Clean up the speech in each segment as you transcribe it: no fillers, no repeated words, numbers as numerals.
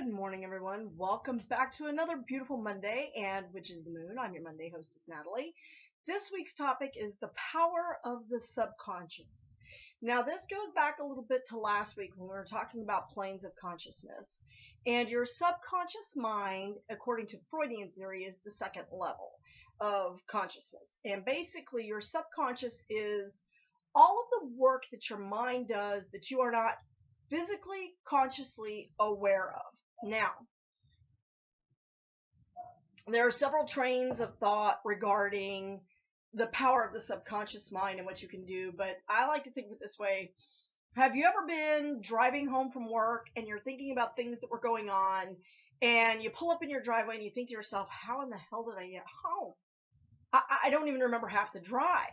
Good morning, everyone. Welcome back to another beautiful Monday, and which is the moon. I'm your Monday hostess, Natalie. This week's topic is the power of the subconscious. Now, this goes back a little bit to last week when we were talking about planes of consciousness. And your subconscious mind, according to Freudian theory, is the second level of consciousness. And basically, your subconscious is all of the work that your mind does that you are not physically, consciously aware of. Now, there are several trains of thought regarding the power of the subconscious mind and what you can do, but I like to think of it this way. Have you ever been driving home from work and you're thinking about things that were going on, and you pull up in your driveway and you think to yourself, how in the hell did I get home? I don't even remember half the drive.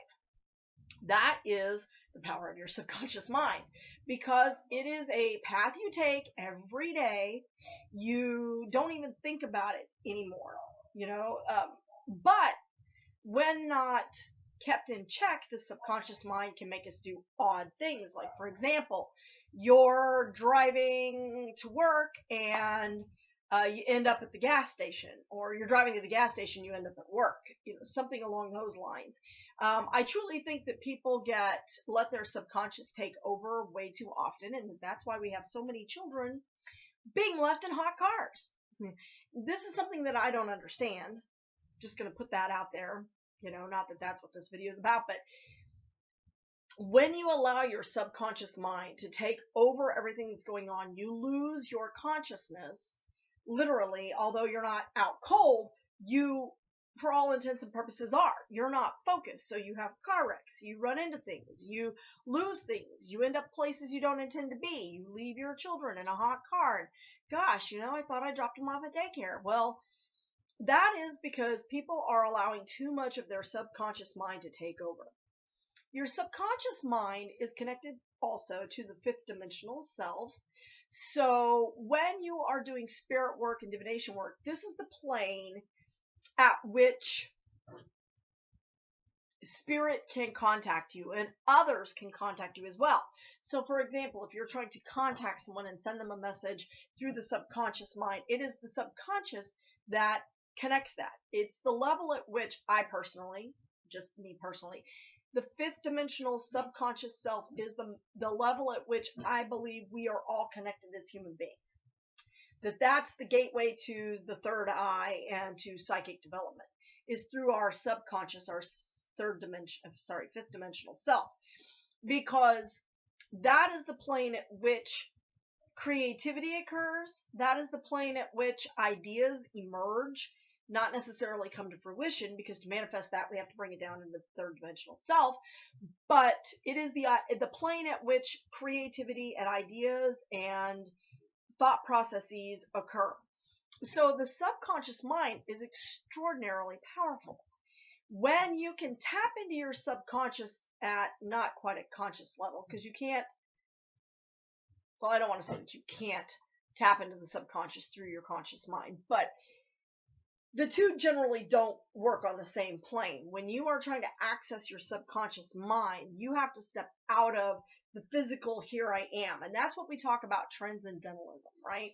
That is the power of your subconscious mind, because it is a path you take every day. You don't even think about it anymore, but when not kept in check, the subconscious mind can make us do odd things. Like, for example, you're driving to work and you end up at the gas station, or you're driving to the gas station, you end up at work, something along those lines. I truly think that people let their subconscious take over way too often, and that's why we have so many children being left in hot cars. This is something that I don't understand. Just going to put that out there, not that that's what this video is about, but when you allow your subconscious mind to take over everything that's going on, you lose your consciousness. Literally, although you're not out cold, you, for all intents and purposes, are. You're not focused, so you have car wrecks, you run into things, you lose things, you end up places you don't intend to be, you leave your children in a hot car, and gosh, I thought I dropped them off at daycare. Well, that is because people are allowing too much of their subconscious mind to take over. Your subconscious mind is connected also to the fifth dimensional self. So when you are doing spirit work and divination work, this is the plane at which spirit can contact you, and others can contact you as well. So, for example, if you're trying to contact someone and send them a message through the subconscious mind, it is the subconscious that connects that. It's the level at which the fifth dimensional subconscious self is the level at which I believe we are all connected as human beings. That's the gateway to the third eye and to psychic development, is through our subconscious, our fifth dimensional self, because that is the plane at which creativity occurs. That is the plane at which ideas emerge, not necessarily come to fruition, because to manifest that we have to bring it down into the third dimensional self, but it is the plane at which creativity and ideas and thought processes occur. So the subconscious mind is extraordinarily powerful. When you can tap into your subconscious at not quite a conscious level, because you can't, well, I don't want to say that you can't tap into the subconscious through your conscious mind, but the two generally don't work on the same plane. When you are trying to access your subconscious mind, you have to step out of the physical here I am. And that's what we talk about transcendentalism, right?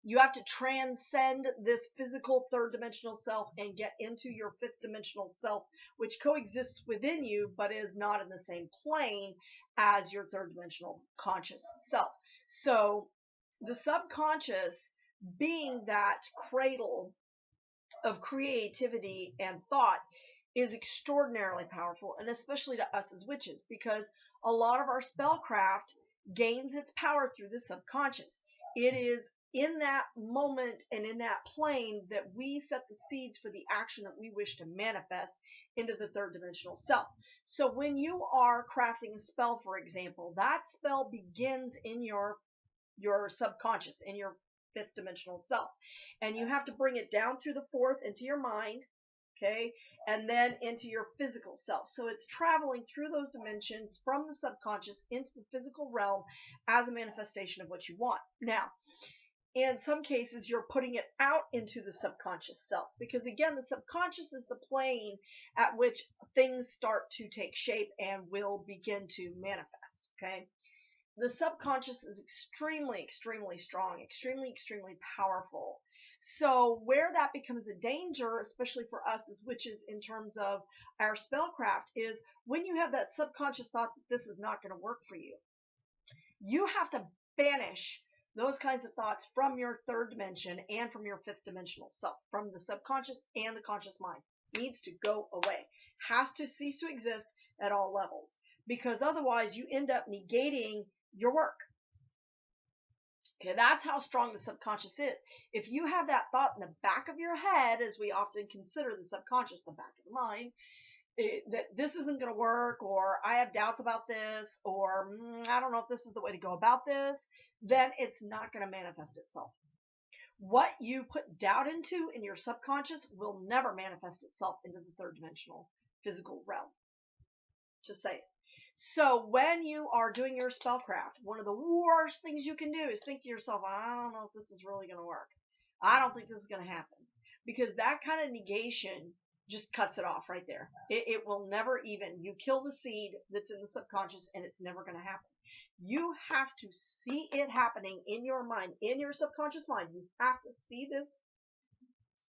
You have to transcend this physical third dimensional self and get into your fifth dimensional self, which coexists within you, but is not in the same plane as your third dimensional conscious self. So the subconscious, being that cradle of creativity and thought, is extraordinarily powerful, and especially to us as witches, because a lot of our spellcraft gains its power through the subconscious. It is in that moment and in that plane that we set the seeds for the action that we wish to manifest into the third dimensional self. So when you are crafting a spell, for example, that spell begins in your subconscious, in your fifth dimensional self, and you have to bring it down through the fourth into your mind, okay, and then into your physical self. So it's traveling through those dimensions from the subconscious into the physical realm as a manifestation of what you want. Now, in some cases, you're putting it out into the subconscious self, because again, the subconscious is the plane at which things start to take shape and will begin to manifest, okay? the subconscious is extremely, extremely strong, extremely, extremely powerful. So where that becomes a danger, especially for us as witches in terms of our spellcraft, is when you have that subconscious thought that this is not going to work for you. You have to banish those kinds of thoughts from your third dimension and from your fifth dimensional self, from the subconscious and the conscious mind. Needs to go away. Has to cease to exist at all levels. Because otherwise you end up negating your work. Okay, that's how strong the subconscious is. If you have that thought in the back of your head, as we often consider the subconscious, the back of the mind, that this isn't going to work, or I have doubts about this, or I don't know if this is the way to go about this, then it's not going to manifest itself. What you put doubt into in your subconscious will never manifest itself into the third dimensional physical realm. Just say it. So when you are doing your spellcraft, one of the worst things you can do is think to yourself, I don't know if this is really going to work. I don't think this is going to happen. Because that kind of negation just cuts it off right there. It will never even, you kill the seed that's in the subconscious and it's never going to happen. You have to see it happening in your mind, in your subconscious mind. You have to see this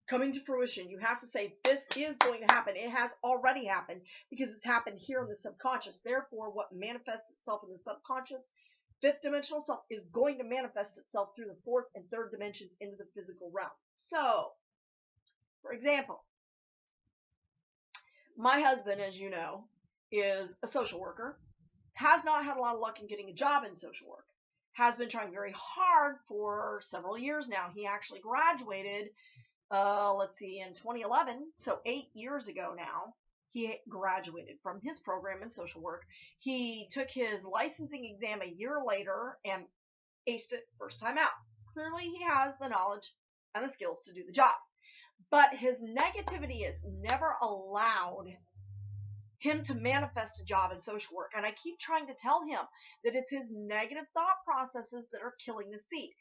coming to fruition. You have to say, this is going to happen. It has already happened because it's happened here in the subconscious. Therefore, what manifests itself in the subconscious, fifth dimensional self, is going to manifest itself through the fourth and third dimensions into the physical realm. So, for example, my husband, as you know, is a social worker, has not had a lot of luck in getting a job in social work, has been trying very hard for several years now. He actually graduated in 2011, so 8 years ago now, he graduated from his program in social work. He took his licensing exam a year later and aced it first time out. Clearly, he has the knowledge and the skills to do the job. But his negativity has never allowed him to manifest a job in social work. And I keep trying to tell him that it's his negative thought processes that are killing the seed.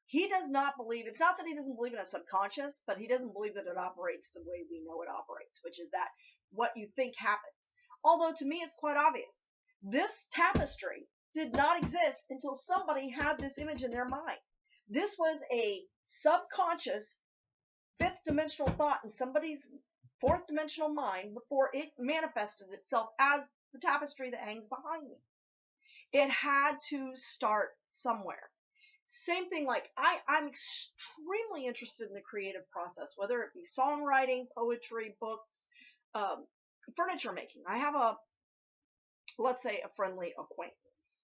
He does not believe, it's not that he doesn't believe in a subconscious, but he doesn't believe that it operates the way we know it operates, which is that what you think happens. Although to me it's quite obvious. This tapestry did not exist until somebody had this image in their mind. This was a subconscious fifth dimensional thought in somebody's fourth dimensional mind before it manifested itself as the tapestry that hangs behind me. It had to start somewhere. Same thing, like I'm extremely interested in the creative process, whether it be songwriting, poetry, books, furniture making. I have let's say a friendly acquaintance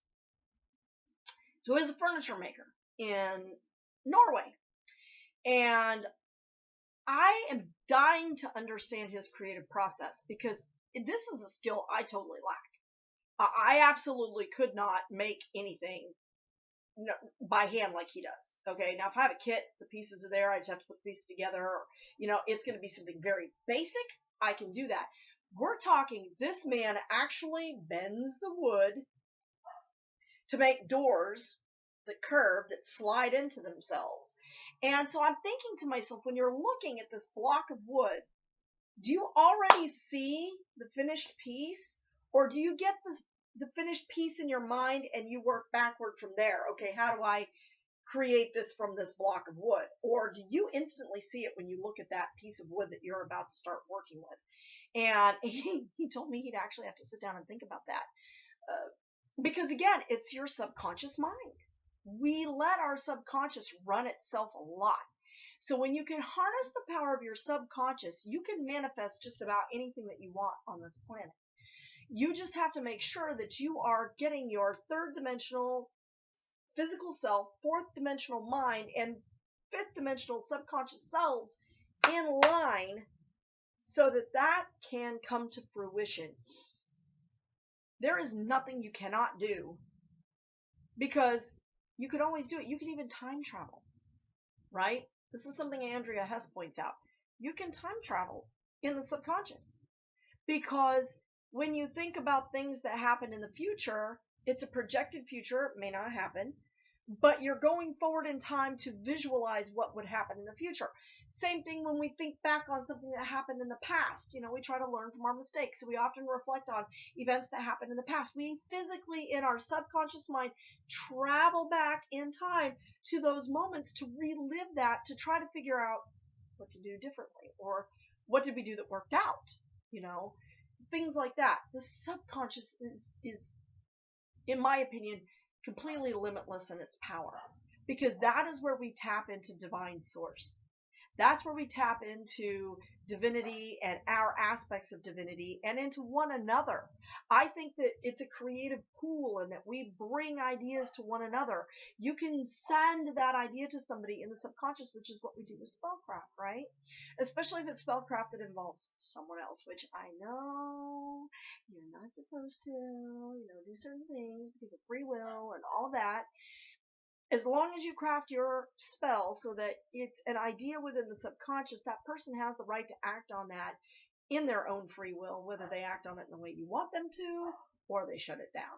who is a furniture maker in Norway. And I am dying to understand his creative process because this is a skill I totally lack. I absolutely could not make anything by hand like he does. Okay, now if I have a kit, the pieces are there, I just have to put the pieces together, or, it's going to be something very basic. I can do that. We're talking, this man actually bends the wood to make doors that curve, that slide into themselves. And so I'm thinking to myself, when you're looking at this block of wood, do you already see the finished piece? Or do you get the finished piece in your mind and you work backward from there? Okay, how do I create this from this block of wood? Or do you instantly see it when you look at that piece of wood that you're about to start working with? And he told me he'd actually have to sit down and think about that. Because again, it's your subconscious mind. We let our subconscious run itself a lot. So when you can harness the power of your subconscious, you can manifest just about anything that you want on this planet. You just have to make sure that you are getting your third dimensional physical self, fourth dimensional mind, and fifth dimensional subconscious selves in line so that that can come to fruition. There is nothing you cannot do because you could always do it. You can even time travel, right? This is something Andrea Hess points out. You can time travel in the subconscious because when you think about things that happen in the future, it's a projected future. It may not happen, but you're going forward in time to visualize what would happen in the future. Same thing when we think back on something that happened in the past. You know, we try to learn from our mistakes. So we often reflect on events that happened in the past. We physically, in our subconscious mind, travel back in time to those moments to relive that, to try to figure out what to do differently, or what did we do that worked out, you know, things like that. The subconscious is, in my opinion, completely limitless in its power, because that is where we tap into divine source. That's where we tap into divinity and our aspects of divinity and into one another. I think that it's a creative pool and that we bring ideas to one another. You can send that idea to somebody in the subconscious, which is what we do with spellcraft, right? Especially if it's spellcraft that involves someone else, which I know you're not supposed to, you know, do certain things because of free will and all that. As long as you craft your spell so that it's an idea within the subconscious, that person has the right to act on that in their own free will, whether they act on it in the way you want them to or they shut it down.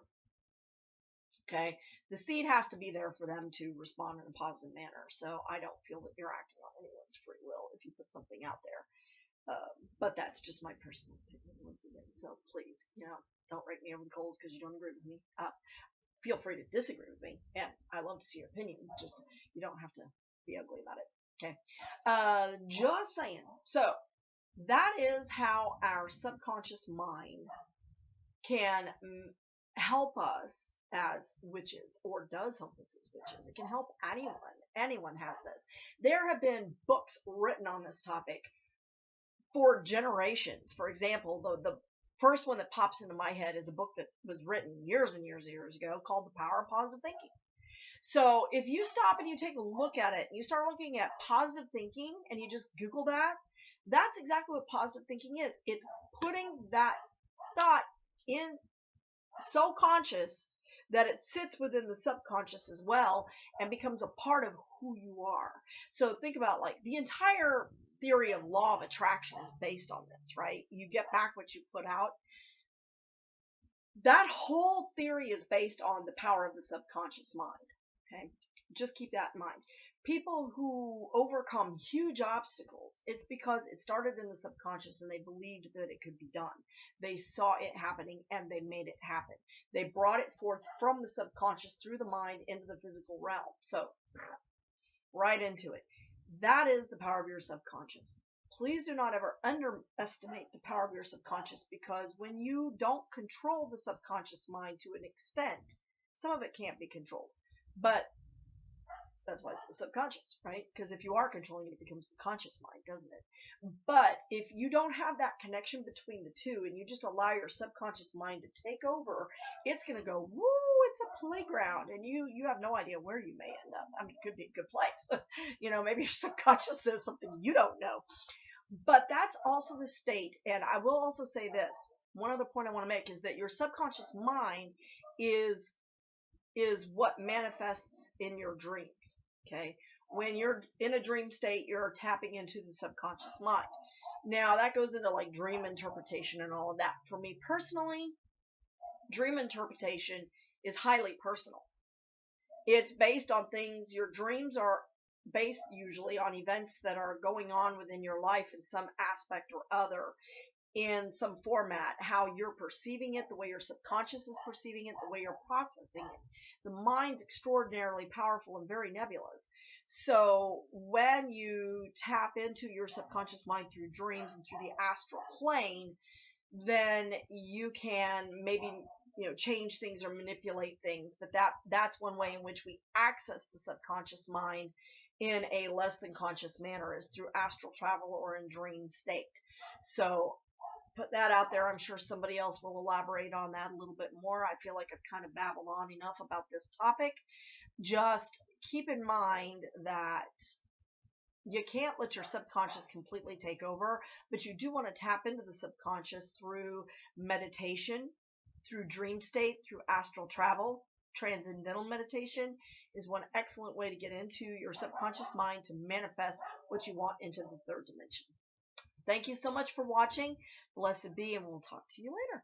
Okay? The seed has to be there for them to respond in a positive manner. So I don't feel that you're acting on anyone's free will if you put something out there. But that's just my personal opinion once again. So please, you know, don't rake me over the coals because you don't agree with me. Feel free to disagree with me, and I love to see your opinions. Just you don't have to be ugly about it. Okay, just saying. So that is how our subconscious mind can help us as witches, or does help us as witches. It can help anyone. Anyone has this. There have been books written on this topic for generations. For example, the first one that pops into my head is a book that was written years and years and years ago called The Power of Positive Thinking. So if you stop and you take a look at it and you start looking at positive thinking and you just Google that, that's exactly what positive thinking is. It's putting that thought in so conscious that it sits within the subconscious as well and becomes a part of who you are. So think about, like, the entire theory of law of attraction is based on this, right? You get back what you put out. That whole theory is based on the power of the subconscious mind. Okay, just keep that in mind. People who overcome huge obstacles, it's because it started in the subconscious and they believed that it could be done. They saw it happening and they made it happen. They brought it forth from the subconscious through the mind into the physical realm. So right into it. That is the power of your subconscious. Please do not ever underestimate the power of your subconscious, because when you don't control the subconscious mind to an extent, some of it can't be controlled. But that's why it's the subconscious, right? Because if you are controlling it, it becomes the conscious mind, doesn't it? But if you don't have that connection between the two and you just allow your subconscious mind to take over, it's going to go, woo, it's a playground, and you have no idea where you may end up. I mean, it could be a good place. You know, maybe your subconscious does something you don't know. But that's also the state. And I will also say this. One other point I want to make is that your subconscious mind is what manifests in your dreams. Okay, when you're in a dream state, you're tapping into the subconscious mind. Now that goes into like dream interpretation and all of that. For me personally, dream interpretation is highly personal. It's based on things. Your dreams are based usually on events that are going on within your life in some aspect or other, in some format, how you're perceiving it, the way your subconscious is perceiving it, the way you're processing it. The mind's extraordinarily powerful and very nebulous. So when you tap into your subconscious mind through dreams and through the astral plane, then you can maybe, you know, change things or manipulate things. But that's one way in which we access the subconscious mind in a less than conscious manner, is through astral travel or in dream state. So put that out there. I'm sure somebody else will elaborate on that a little bit more. I feel like I've kind of babbled on enough about this topic. Just keep in mind that you can't let your subconscious completely take over, but you do want to tap into the subconscious through meditation, through dream state, through astral travel. Transcendental meditation is one excellent way to get into your subconscious mind to manifest what you want into the third dimension. Thank you so much for watching. Blessed be, and we'll talk to you later.